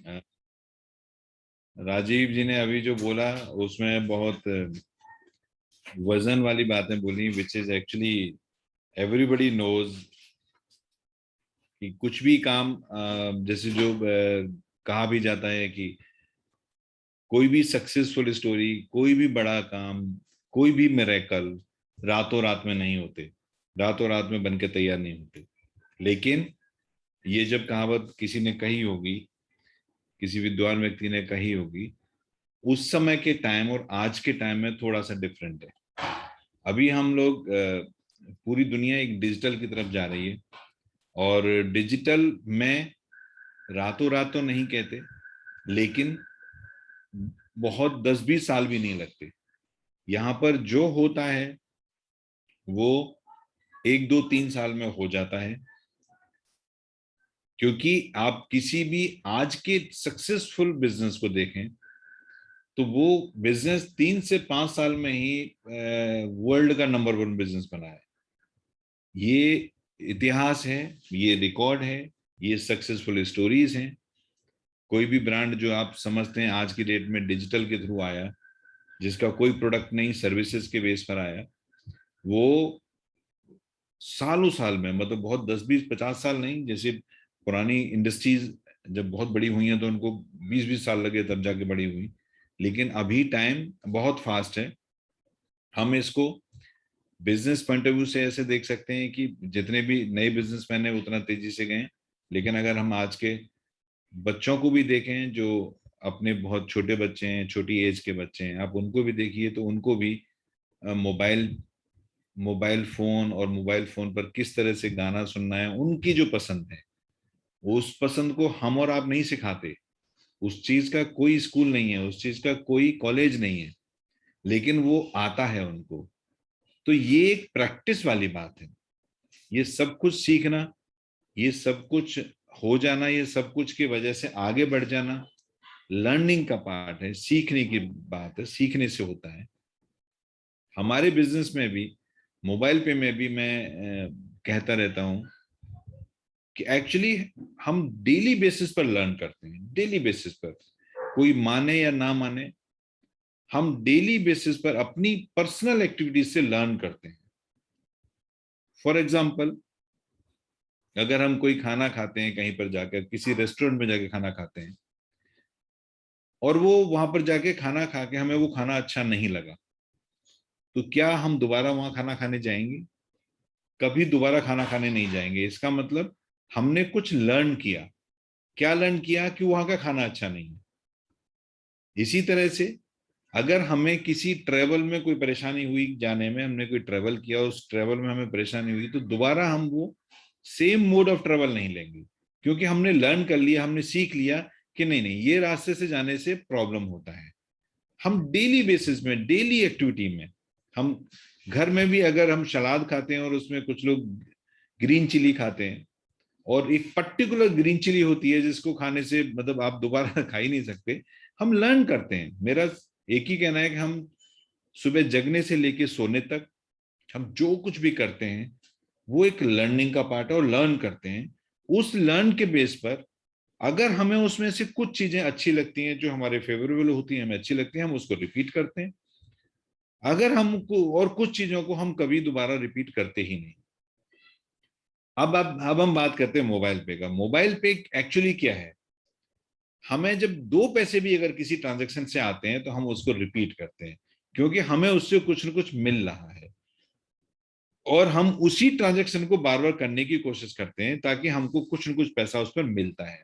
अ, राजीव जी ने अभी जो बोला उसमें बहुत वजन वाली बातें बोली, which is actually everybody knows कि कुछ भी काम जैसे जो कहा भी जाता है कि कोई भी सक्सेसफुल स्टोरी, कोई भी बड़ा काम, कोई भी मिरेकल रातों रात में नहीं होते, रातों रात में बनके तैयार नहीं होते। लेकिन ये जब कहावत किसी ने कही होगी, किसी विद्वान व्यक्ति ने कही होगी, उस समय के टाइम और आज के टाइम में थोड़ा सा डिफरेंट है। अभी हम लोग पूरी दुनिया एक डिजिटल की तरफ जा रही है, और डिजिटल में रातों रात तो नहीं कहते, लेकिन बहुत 10-20 साल भी नहीं लगते। यहाँ पर जो होता है वो 1-2-3 साल में हो जाता है, क्योंकि आप किसी भी आज के सक्सेसफुल बिजनेस को देखें तो वो बिजनेस 3 से 5 साल में ही वर्ल्ड का नंबर 1 बिजनेस बना है। ये इतिहास है, ये रिकॉर्ड है, ये सक्सेसफुल स्टोरीज हैं। कोई भी ब्रांड जो आप समझते हैं आज की डेट में डिजिटल के थ्रू आया, जिसका कोई प्रोडक्ट नहीं, सर्विसेज के बेस पर आया, वो सालों साल में, मतलब बहुत 10-20-50 साल नहीं, जैसे पुरानी इंडस्ट्रीज जब बहुत बड़ी हुई हैं तो उनको 20-20 साल लगे तब जाके बड़ी हुई। लेकिन अभी टाइम बहुत फास्ट है। हम इसको बिजनेस पॉइंट ऑफ व्यू से ऐसे देख सकते हैं कि जितने भी नए बिजनेसमैन हैं उतना तेजी से गए। लेकिन अगर हम आज के बच्चों को भी देखें, जो अपने बहुत छोटे बच्चे हैं, छोटी एज के बच्चे हैं, आप उनको भी देखिए तो उनको भी मोबाइल मोबाइल फोन और मोबाइल फोन पर किस तरह से गाना सुनना है, उनकी जो पसंद है, उस पसंद को हम और आप नहीं सिखाते। उस चीज का कोई स्कूल नहीं है, उस चीज का कोई कॉलेज नहीं है, लेकिन वो आता है उनको। तो ये एक प्रैक्टिस वाली बात है। ये सब कुछ सीखना, ये सब कुछ हो जाना, ये सब कुछ की वजह से आगे बढ़ जाना लर्निंग का पार्ट है, सीखने की बात है, सीखने से होता है। हमारे बिजनेस में भी, मोबाइल पे में भी मैं कहता रहता हूं कि एक्चुअली हम डेली बेसिस पर लर्न करते हैं, डेली बेसिस पर, कोई माने या ना माने, हम डेली बेसिस पर अपनी पर्सनल एक्टिविटीज से लर्न करते हैं। फॉर एग्जाम्पल, अगर हम कोई खाना खाते हैं, कहीं पर जाकर किसी रेस्टोरेंट में जाके खाना खाते हैं, और वो वहां पर जाके खाना खा के हमें वो खाना अच्छा नहीं लगा, तो क्या हम दोबारा वहां खाना खाने जाएंगे? कभी दोबारा खाना खाने नहीं जाएंगे। इसका मतलब हमने कुछ लर्न किया। क्या लर्न किया? कि वहां का खाना अच्छा नहीं है। इसी तरह से अगर हमें किसी ट्रेवल में कोई परेशानी हुई, जाने में हमने कोई ट्रेवल किया, उस ट्रेवल में हमें परेशानी हुई, तो दोबारा हम वो सेम मोड ऑफ ट्रेवल नहीं लेंगे, क्योंकि हमने लर्न कर लिया, हमने सीख लिया कि नहीं नहीं, ये रास्ते से जाने से प्रॉब्लम होता है। हम डेली बेसिस में, डेली एक्टिविटी में, हम घर में भी अगर हम सलाद खाते हैं और उसमें कुछ लोग ग्रीन चिली खाते हैं, और एक पर्टिकुलर ग्रीन चिली होती है जिसको खाने से मतलब आप दोबारा खा ही नहीं सकते, हम लर्न करते हैं। मेरा एक ही कहना है कि हम सुबह जगने से लेके सोने तक हम जो कुछ भी करते हैं वो एक लर्निंग का पार्ट है, और लर्न करते हैं। उस लर्न के बेस पर अगर हमें उसमें से कुछ चीजें अच्छी लगती हैं, जो हमारे फेवरेबल होती हैं, हमें अच्छी लगती हैं, हम उसको रिपीट करते हैं। अगर हमको, और कुछ चीजों को हम कभी दोबारा रिपीट करते ही नहीं। अब हम बात करते हैं मोबाइल पे का। मोबाइल पे एक्चुअली क्या है? हमें जब 2 पैसे भी अगर किसी ट्रांजेक्शन से आते हैं तो हम उसको रिपीट करते हैं, क्योंकि हमें उससे कुछ ना कुछ मिल रहा है, और हम उसी ट्रांजेक्शन को बार बार करने की कोशिश करते हैं ताकि हमको कुछ ना कुछ पैसा उस पर मिलता है।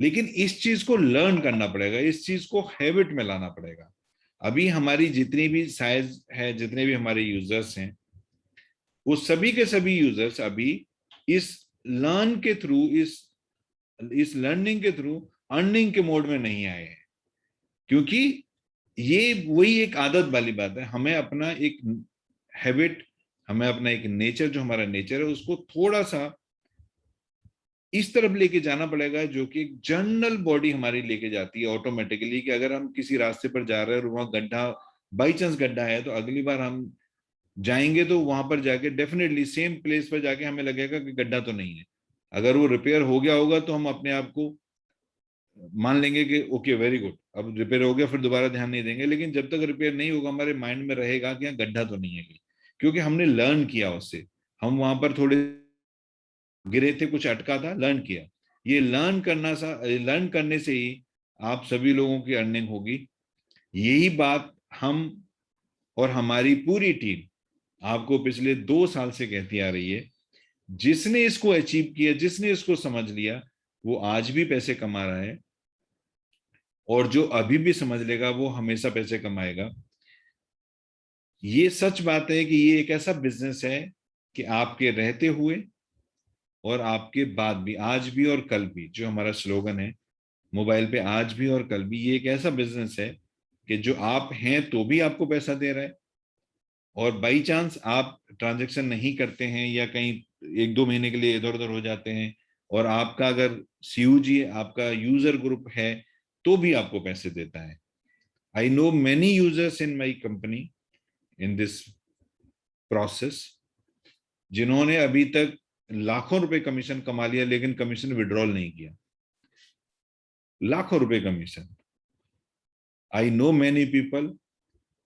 लेकिन इस चीज को लर्न करना पड़ेगा, इस चीज को हैबिट में लाना पड़ेगा। अभी हमारी जितनी भी साइज है, जितने भी हमारे यूजर्स हैं, वो सभी के सभी यूजर्स अभी इस लर्न के थ्रू, इस लर्निंग के थ्रू अर्निंग के मोड में नहीं आए हैं। क्योंकि ये वही एक आदत वाली बात है। हमें अपना एक हैबिट, हमें अपना एक नेचर, जो हमारा नेचर है, उसको थोड़ा सा इस तरफ लेके जाना पड़ेगा, जो कि एक जनरल बॉडी हमारी लेके जाती है ऑटोमेटिकली, कि अगर हम किसी रास्ते पर जा रहे हैं और वहां गड्ढा, बाई चांस गड्ढा है, तो अगली बार हम जाएंगे तो वहां पर जाके डेफिनेटली सेम प्लेस पर जाके हमें लगेगा कि गड्ढा तो नहीं है। अगर वो रिपेयर हो गया होगा तो हम अपने आप को मान लेंगे कि ओके वेरी गुड, अब रिपेयर हो गया, फिर दोबारा ध्यान नहीं देंगे, लेकिन जब तक रिपेयर नहीं होगा हमारे माइंड में रहेगा कि यहाँ गड्ढा तो नहीं है कहीं, क्योंकि हमने लर्न किया उससे, हम वहां पर थोड़े गिरे थे, कुछ अटका था, लर्न किया। ये लर्न करने से ही आप सभी लोगों की अर्निंग होगी। यही बात हम और हमारी पूरी टीम आपको पिछले 2 साल से कहती आ रही है। जिसने इसको अचीव किया, जिसने इसको समझ लिया, वो आज भी पैसे कमा रहा है, और जो अभी भी समझ लेगा वो हमेशा पैसे कमाएगा। ये सच बात है कि ये एक ऐसा बिजनेस है कि आपके रहते हुए और आपके बाद भी, आज भी और कल भी, जो हमारा स्लोगन है मोबाइल पे, आज भी और कल भी, ये एक ऐसा बिजनेस है कि जो आप हैं तो भी आपको पैसा दे रहा है, और बाई चांस आप ट्रांजैक्शन नहीं करते हैं या कहीं 1-2 महीने के लिए इधर उधर हो जाते हैं, और आपका अगर सीयूजी, आपका यूजर ग्रुप है, तो भी आपको पैसे देता है। I know many users in my company in this process, जिन्होंने अभी तक लाखों रुपए कमीशन कमा लिया लेकिन कमीशन विड्रॉल नहीं किया। लाखों रुपए commission. I know many people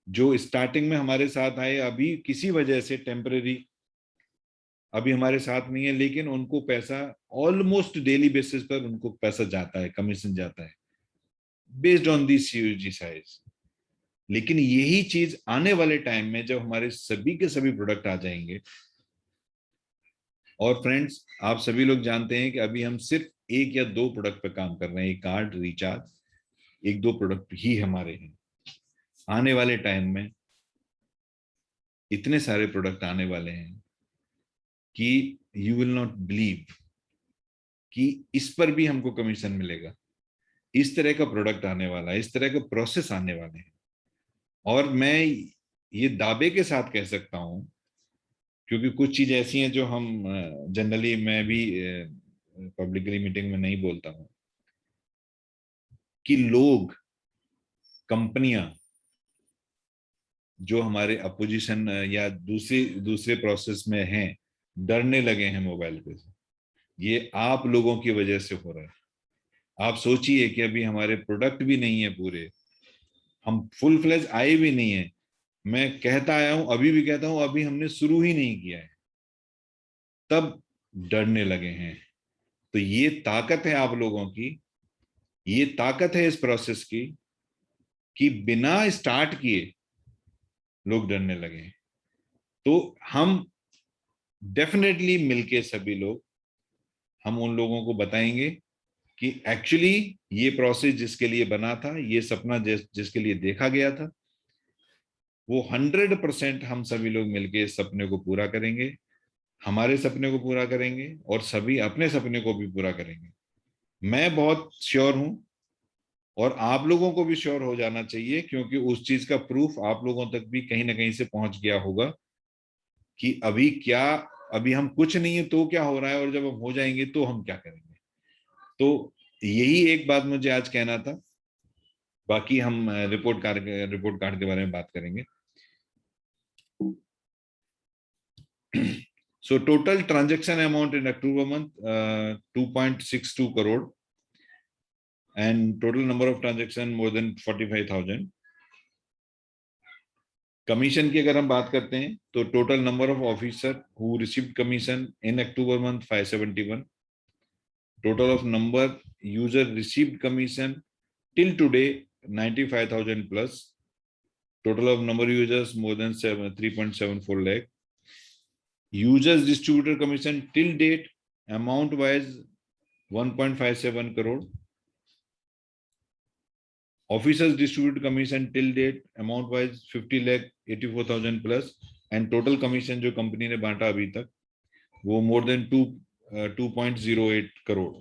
जो स्टार्टिंग में हमारे साथ आए, अभी किसी वजह से टेम्परेरी अभी हमारे साथ नहीं है, लेकिन उनको पैसा ऑलमोस्ट डेली बेसिस पर उनको पैसा जाता है, कमीशन जाता है, based on the CUG size. लेकिन यही चीज आने वाले टाइम में जब हमारे सभी के सभी प्रोडक्ट आ जाएंगे, और फ्रेंड्स आप सभी लोग जानते हैं कि अभी हम सिर्फ 1 या 2 प्रोडक्ट पे काम कर रहे हैं, एक कार्ड रिचार्ज, 1-2 प्रोडक्ट ही हमारे हैं। आने वाले टाइम में इतने सारे प्रोडक्ट आने वाले हैं कि यू विल नॉट बिलीव कि इस पर भी हमको कमीशन मिलेगा। इस तरह का प्रोडक्ट आने वाला है, इस तरह के प्रोसेस आने वाले हैं, और मैं ये दावे के साथ कह सकता हूं, क्योंकि कुछ चीज ऐसी हैं जो हम जनरली, मैं भी पब्लिकली मीटिंग में नहीं बोलता हूं, कि लोग, कंपनियां जो हमारे अपोजिशन या दूसरे दूसरे प्रोसेस में हैं, डरने लगे हैं मोबाइल पे से। ये आप लोगों की वजह से हो रहा है। आप सोचिए कि अभी हमारे प्रोडक्ट भी नहीं है पूरे, हम फुल फ्लेज आए भी नहीं है। मैं कहता आया हूं, अभी भी कहता हूं, अभी हमने शुरू ही नहीं किया है, तब डरने लगे हैं। तो ये ताकत है आप लोगों की, ये ताकत है इस प्रोसेस की, कि बिना स्टार्ट किए लोग डरने लगे हैं। तो हम डेफिनेटली मिलके सभी लोग, हम उन लोगों को बताएंगे कि एक्चुअली ये प्रोसेस जिसके लिए बना था, ये सपना जिसके लिए देखा गया था, वो 100% हम सभी लोग मिलके इस सपने को पूरा करेंगे, हमारे सपने को पूरा करेंगे, और सभी अपने सपने को भी पूरा करेंगे। मैं बहुत श्योर हूं, और आप लोगों को भी श्योर हो जाना चाहिए, क्योंकि उस चीज का प्रूफ आप लोगों तक भी कहीं ना कहीं से पहुंच गया होगा कि अभी क्या, अभी हम कुछ नहीं है तो क्या हो रहा है, और जब हम हो जाएंगे तो हम क्या करेंगे। तो यही एक बात मुझे आज कहना था। बाकी हम रिपोर्ट कार्ड के बारे में बात करेंगे। So total transaction amount in October month 2.62 crore, and total number of transaction more than 45,000. Commission की अगर हम बात करते हैं तो total number of officer who received commission in October month 571. Total of number user received commission till today 95,000 plus. Total of number of users more than 3.74 lakh. Users distributed commission till date amount wise 1.57 crore. Officers distributed commission till date amount wise 50 lakh 84,000 plus, and total commission जो company ने बांटा अभी तक वो more than 2.08 crore.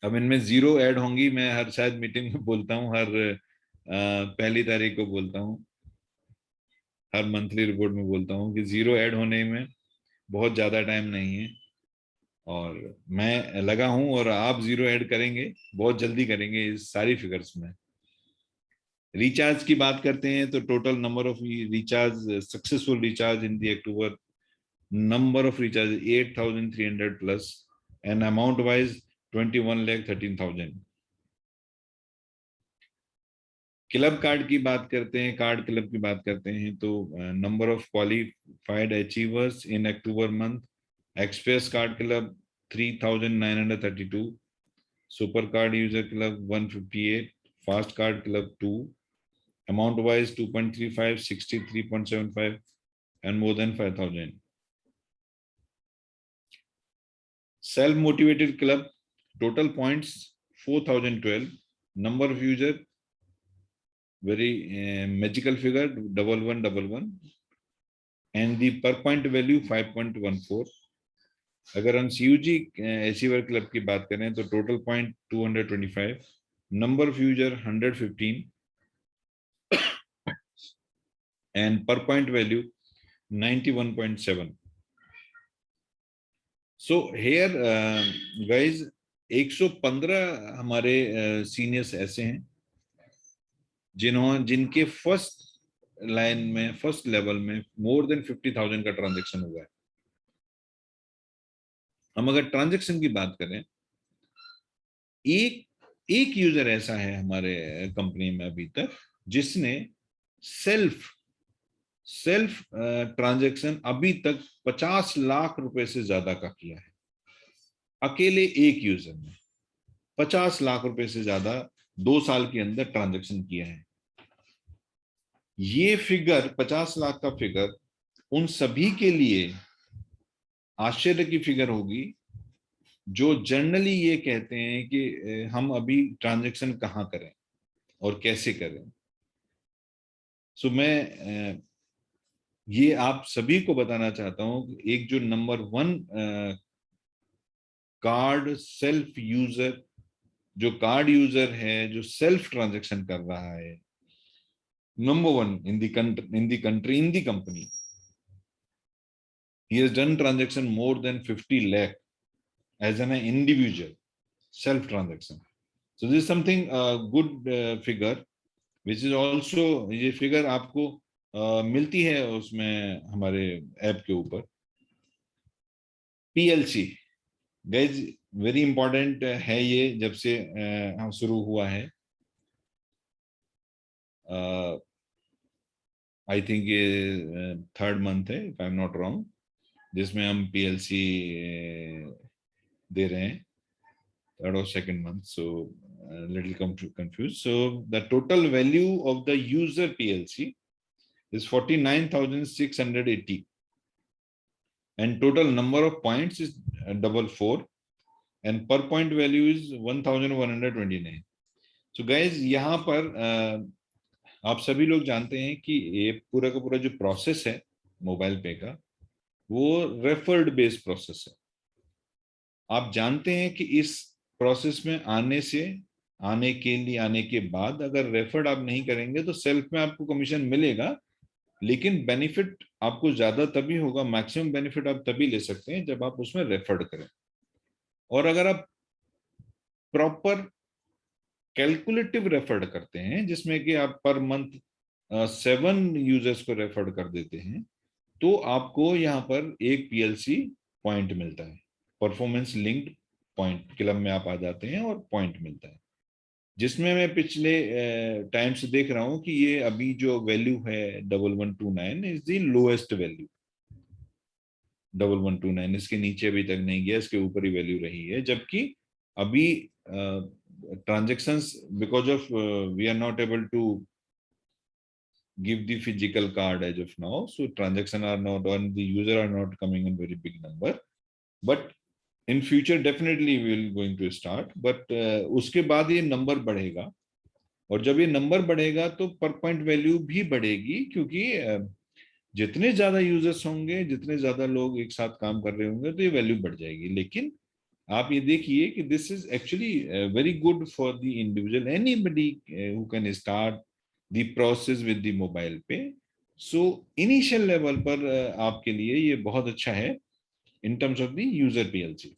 अब इनमें zero add होंगी, मैं हर शायद मीटिंग में बोलता हूँ, हर पहली तारीख को बोलता हूँ, हर मंथली रिपोर्ट में बोलता हूँ कि जीरो ऐड होने में बहुत ज्यादा टाइम नहीं है, और मैं लगा हूं, और आप जीरो ऐड करेंगे, बहुत जल्दी करेंगे इस सारी फिगर्स में। रिचार्ज की बात करते हैं तो total number of recharge, successful recharge in the October, number of recharge 8,300 plus, and amount wise 21,13,000। Club card की बात करते हैं, कार्ड क्लब की बात करते हैं तो number of qualified achievers in October month, express card club 3,932, super card user club 158, fast card club 2, amount wise 2.35, 63.75 and more than 5,000. Self motivated club, total points 4,012, number of user very magical figure 1111 and the per point value 5.14. अगर हम CUG achiever club की बात करें तो total point 225, number of user 115 and per point value 91.7. So here guys 115 हमारे seniors ऐसे हैं जिनके फर्स्ट लाइन में, फर्स्ट लेवल में मोर देन 50,000 का ट्रांजैक्शन हुआ है। हम अगर ट्रांजैक्शन की बात करें, एक यूजर ऐसा है हमारे कंपनी में अभी तक जिसने सेल्फ ट्रांजैक्शन अभी तक 50 लाख रुपए से ज्यादा का किया है। अकेले एक यूजर ने 50 लाख रुपए से ज्यादा 2 साल के अंदर ट्रांजैक्शन किया है। ये फिगर 50 लाख का फिगर उन सभी के लिए आश्चर्य की फिगर होगी जो जनरली ये कहते हैं कि हम अभी ट्रांजैक्शन कहाँ करें और कैसे करें। सो मैं ये आप सभी को बताना चाहता हूं कि एक जो नंबर 1 कार्ड सेल्फ यूजर, जो कार्ड यूजर है, जो सेल्फ ट्रांजैक्शन कर रहा है, number 1 in the country, in the company, he has done transaction more than 50 lakh as an individual self transaction. So this is something good figure which is also, ये figure आपको मिलती है उसमें हमारे app के ऊपर। PLC गाइज वेरी इंपॉर्टेंट है, ये जब से हम शुरू हुआ है, आई थिंक ये 3rd मंथ है if I am not wrong, जिसमें हम PLC दे रहे हैं, 3rd or 2nd month, so little confused. So the total value of the user PLC is 49,680 and total number of points is 4 and per point value is 1,129. So guys यहाँ पर आप सभी लोग जानते हैं कि ये पूरा का पूरा जो प्रोसेस है मोबाइल पे का, वो रेफर्ड बेस्ड प्रोसेस है। आप जानते हैं कि इस प्रोसेस में आने के बाद अगर रेफर्ड आप नहीं करेंगे तो सेल्फ में आपको कमीशन मिलेगा, लेकिन बेनिफिट आपको ज्यादा तभी होगा, मैक्सिमम बेनिफिट आप तभी ले सकते हैं जब आप उसमें रेफर्ड करें। और अगर आप प्रॉपर कैलकुलेटिव रेफर्ड करते हैं जिसमें कि आप पर मंथ 7 यूजर्स को रेफर्ड कर देते हैं, तो आपको यहाँ पर एक PLC पॉइंट मिलता है, परफॉर्मेंस लिंक्ड पॉइंट। क्लब में आप आ जाते हैं और पॉइंट मिलता है, जिसमें मैं पिछले टाइम से देख रहा हूं कि ये अभी जो वैल्यू है 1129 इज द लोएस्ट वैल्यू। 1129 इसके नीचे अभी तक नहीं गया, इसके ऊपर ही वैल्यू रही है। जबकि अभी transactions, because of we are not able to give the physical card as of now, so transaction are not on, the user are not coming in very big number, but in future definitely we will going to start, but उसके बाद ये number बढ़ेगा, और जब ये number बढ़ेगा तो पर पॉइंट वैल्यू भी बढ़ेगी, क्योंकि जितने ज्यादा यूजर्स होंगे, जितने ज्यादा लोग एक साथ काम कर रहे होंगे, तो ये वैल्यू बढ़ जाएगी। लेकिन आप ये देखिए कि this is actually very good for the individual, anybody who can start the process with the mobile पे। सो इनिशियल लेवल पर आपके लिए ये बहुत अच्छा है in terms of the user PLC.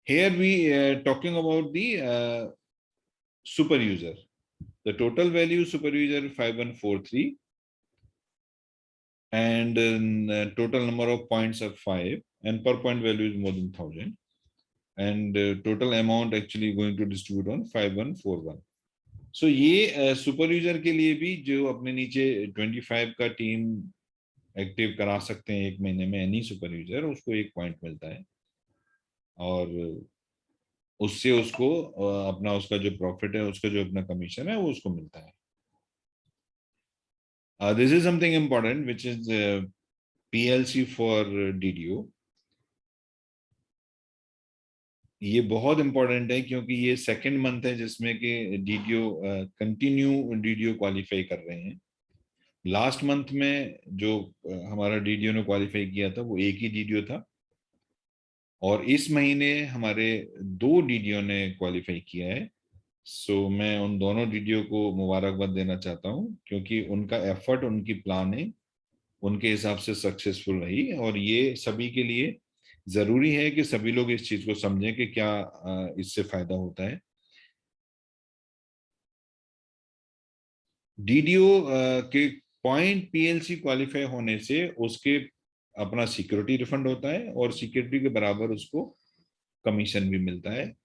Here we talking about the super user. The total value super user 5143 and total number of points are 5 and per point value is more than 1000, and total amount actually going to distribute on 5141. So ये super user के लिए भी जो अपने नीचे 25 का team active करा सकते हैं एक महीने में, एनी सुपर यूजर, उसको 1 पॉइंट मिलता है, और उससे उसको अपना उसका जो प्रॉफिट है, उसका जो अपना कमीशन है, वो उसको मिलता है. This is something important, which is PLC for DDO. ये बहुत इंपॉर्टेंट है क्योंकि ये सेकंड मंथ है जिसमें कि डीडीओ कंटिन्यू डीडीओ क्वालिफाई कर रहे हैं. लास्ट मंथ में जो हमारा डीडीओ ने क्वालिफाई किया था वो एक ही डीडीओ था, और इस महीने हमारे 2 डीडीओ ने क्वालिफाई किया है. सो मैं उन दोनों डीडीओ को मुबारकबाद देना चाहता हूं, क्योंकि उनका एफर्ट, उनकी प्लानिंग उनके हिसाब से सक्सेसफुल रही, और ये सभी के लिए जरूरी है कि सभी लोग इस चीज को समझें कि क्या इससे फायदा होता है. डीडीओ के पॉइंट पीएलसी क्वालिफाई होने से उसके अपना सिक्योरिटी रिफंड होता है, और सिक्योरिटी के बराबर उसको कमीशन भी मिलता है.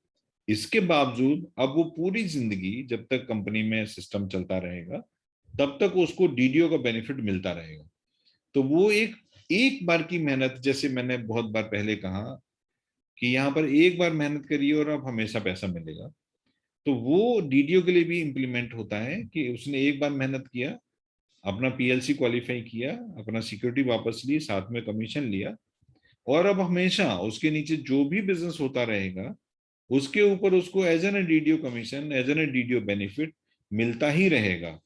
इसके बावजूद अब वो पूरी जिंदगी, जब तक कंपनी में सिस्टम चलता रहेगा, तब तक उसको डीडीओ का बेनिफिट मिलता रहेगा. तो वो एक बार की मेहनत, जैसे मैंने बहुत बार पहले कहा कि यहाँ पर एक बार मेहनत करिए और आप हमेशा पैसा मिलेगा, तो वो डीडीओ के लिए भी इम्प्लीमेंट होता है कि उसने एक बार मेहनत किया, अपना पीएलसी क्वालिफाई किया, अपना सिक्योरिटी वापस ली, साथ में कमीशन लिया, और अब हमेशा उसके नीचे जो भी बिजनेस होता रहेगा उसके ऊपर उसको as an DDO commission, as an DDO benefit मिलता ही रहेगा.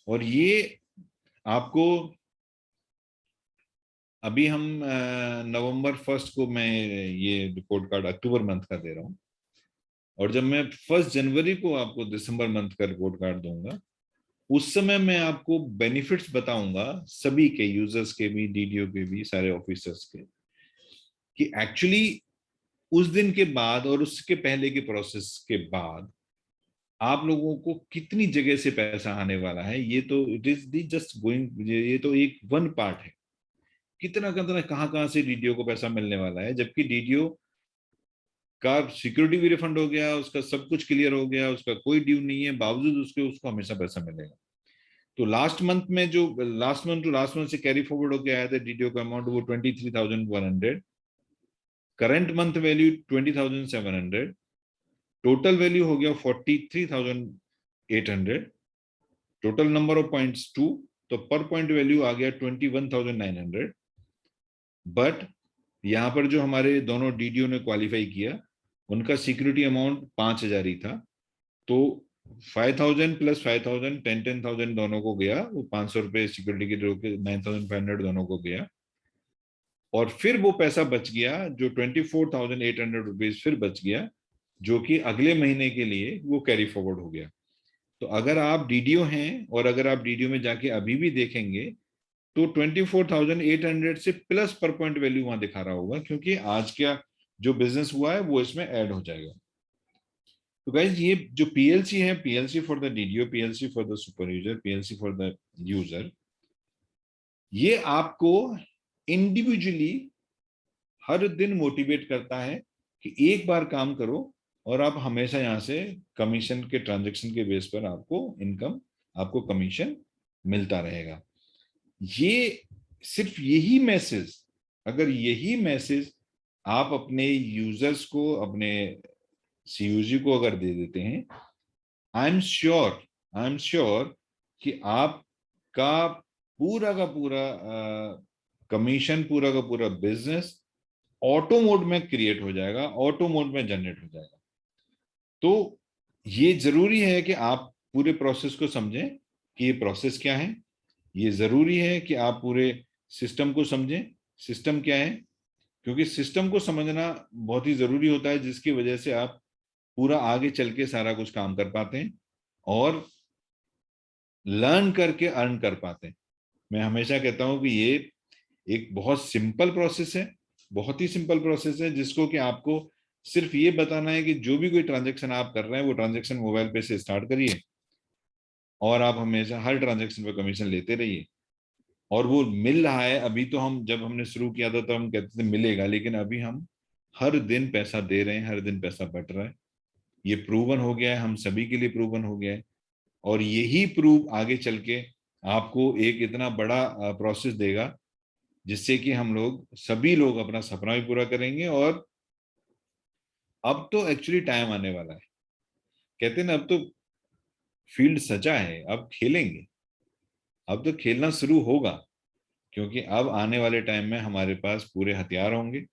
और ये आपको, अभी हम नवंबर 1 को मैं ये रिपोर्ट कार्ड अक्टूबर मंथ का दे रहा हूँ, और जब मैं 1 जनवरी को आपको दिसंबर मंथ का रिपोर्ट कार्ड दूंगा, उस समय मैं आपको बेनिफिट्स बताऊंगा सभी के, यूजर्स के भी, डीडीओ के भी, सारे ऑफिसर्स के, कि एक्चुअली उस दिन के बाद और उसके पहले के प्रोसेस के बाद आप लोगों को कितनी जगह से पैसा आने वाला है. ये तो it is the just going, ये तो एक वन पार्ट है. कितना कितना कहाँ से डीडीओ को पैसा मिलने वाला है, जबकि डीडीओ का सिक्योरिटी भी रिफंड हो गया, उसका सब कुछ क्लियर हो गया, उसका कोई ड्यू नहीं है, बावजूद उसके उसको हमेशा पैसा मिलेगा. तो लास्ट मंथ में जो लास्ट मंथ से कैरी फॉरवर्ड होकर आया था डीडीओ का अमाउंट, वो 23,100. Current month value 20,700. Total value हो गया 43,800. टोटल नंबर ऑफ पॉइंट्स 2, तो पर पॉइंट वैल्यू आ गया 21,900. बट यहाँ पर जो हमारे दोनों डीडीओ ने क्वालिफाई किया, उनका सिक्योरिटी अमाउंट 5,000 ही था. तो 5,000 प्लस 5,000, 10,000 दोनों को गया, वो 500 रुपए सिक्योरिटी के रोके 9,500 दोनों को गया. और फिर वो पैसा बच गया, जो 24,800 रुपीज फिर बच गया, जो कि अगले महीने के लिए वो कैरी फॉरवर्ड हो गया. तो अगर आप डीडीओ हैं, और अगर आप डीडीओ में जाके अभी भी देखेंगे, तो 24,800 से प्लस पर पॉइंट वैल्यू वहां दिखा रहा होगा, क्योंकि आज का जो बिजनेस हुआ है वो इसमें ऐड हो जाएगा. तो गाइज, ये जो पीएलसी है, PLC for the DDO, PLC for the super user, PLC for the user, ये आपको इंडिविजुअली हर दिन मोटिवेट करता है कि एक बार काम करो और आप हमेशा यहाँ से कमीशन के ट्रांजैक्शन के बेस पर आपको इनकम, आपको कमीशन मिलता रहेगा. ये सिर्फ यही मैसेज, अगर यही मैसेज आप अपने यूजर्स को, अपने सीयूजी को अगर दे देते हैं, आई एम श्योर कि आपका पूरा का पूरा कमीशन, पूरा का पूरा बिजनेस ऑटो मोड में क्रिएट हो जाएगा, ऑटो मोड में जनरेट हो जाएगा. तो ये जरूरी है कि आप पूरे प्रोसेस को समझें कि ये प्रोसेस क्या है. ये जरूरी है कि आप पूरे सिस्टम को समझें, सिस्टम क्या है, क्योंकि सिस्टम को समझना बहुत ही जरूरी होता है, जिसकी वजह से आप पूरा आगे चल के सारा कुछ काम कर पाते हैं और लर्न करके अर्न कर पाते हैं. मैं हमेशा कहता हूं कि ये एक बहुत सिंपल प्रोसेस है, बहुत ही सिंपल प्रोसेस है, जिसको कि आपको सिर्फ ये बताना है कि जो भी कोई ट्रांजैक्शन आप कर रहे हैं, वो ट्रांजैक्शन मोबाइल पे से स्टार्ट करिए, और आप हमेशा हर ट्रांजैक्शन पे कमीशन लेते रहिए. और वो मिल रहा है। अभी तो हम जब हमने शुरू किया था तो हम कहते थे मिलेगा, लेकिन अभी हम हर दिन पैसा दे रहे हैं, हर दिन पैसा बट रहा है। ये प्रूवन हो गया है, हम सभी के लिए प्रूवन हो गया है। और यही प्रूव आगे चल के आपको एक इतना बड़ा प्रोसेस देगा जिससे कि हम लोग सभी लोग अपना सपना भी पूरा करेंगे। और अब तो एक्चुअली टाइम आने वाला है, कहते हैं ना, अब तो फील्ड सजा है, अब खेलेंगे, अब तो खेलना शुरू होगा। क्योंकि अब आने वाले टाइम में हमारे पास पूरे हथियार होंगे,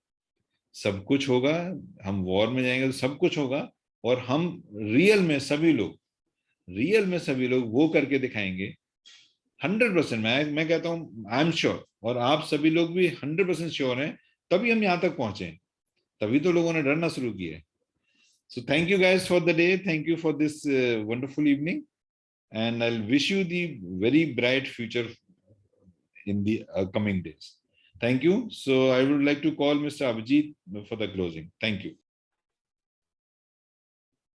सब कुछ होगा। हम वॉर में जाएंगे तो सब कुछ होगा। और हम रियल में सभी लोग वो करके दिखाएंगे। 100%, मैं कहता हूँ, आई एम श्योर, और आप सभी लोग भी 100% श्योर हैं, तभी हम यहाँ तक पहुंचे हैं। तभी तो लोगों ने डरना शुरू किया है। So thank you guys for the day, thank you for this wonderful evening, and I'll wish you the very bright future in the coming days. Thank you. So I would like to call Mr. Abhijit for the closing. Thank you.